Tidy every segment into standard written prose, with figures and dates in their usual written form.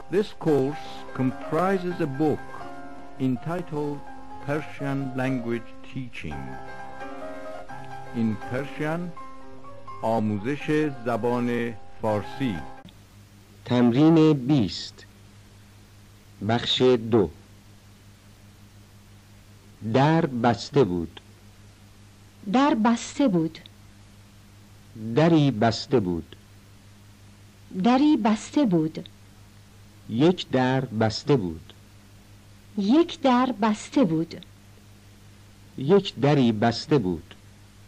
This course comprises a book entitled Persian Language Teaching. In Persian آموزش زبان فارسی. تمرین 20 بخش 2. در بسته بود. در بسته بود. دری بسته بود. دری بسته بود. یک در بسته بود. یک در بسته بود. یک دری بسته بود.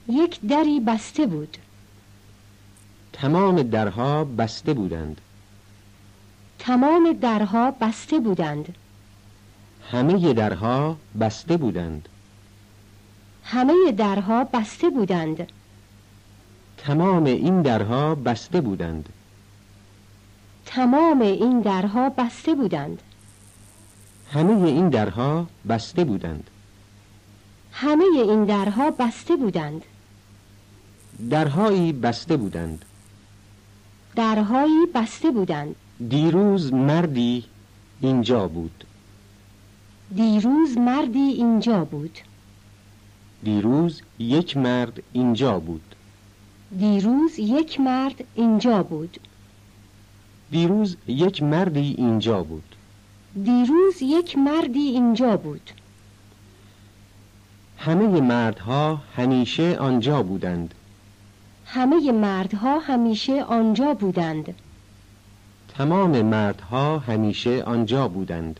یک دری بسته بود. تمام درها بسته بودند. تمام درها بسته بودند. همه درها بسته بودند. همه درها بسته بودند. تمام این درها بسته بودند. تمام این درها بسته بودند. همه این درها بسته بودند. همه این درها بسته بودند. درهایی بسته بودند. درهایی بسته بودند. دیروز مردی اینجا بود. دیروز مردی اینجا بود. دیروز یک مرد اینجا بود. دیروز یک مرد اینجا بود. دیروز یک مردی اینجا بود. دیروز یک مردی اینجا بود. همه مردها همیشه آنجا بودند. همه مردها همیشه آنجا بودند. تمام مردها همیشه آنجا بودند.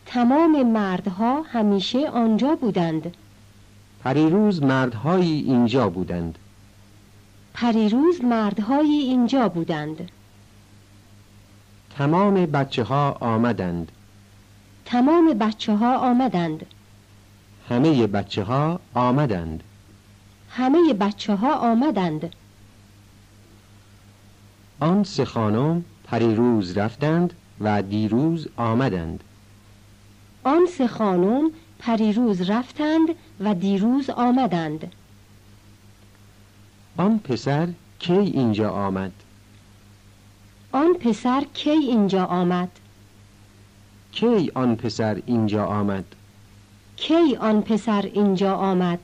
تمام مردها همیشه آنجا بودند. پریروز مردهایی اینجا بودند. پریروز مردهایی اینجا بودند. تمام بچه ها آمدند. تمام بچه ها آمدند. همه بچه ها آمدند. همه بچه ها آمدند. آن سه خانم پریروز رفتند و دیروز آمدند. آن سه خانم پریروز رفتند و دیروز آمدند. آن پسر کی اینجا آمد؟ آن پسر کی اینجا آمد؟ کی آن پسر اینجا آمد؟ کی آن پسر اینجا آمد؟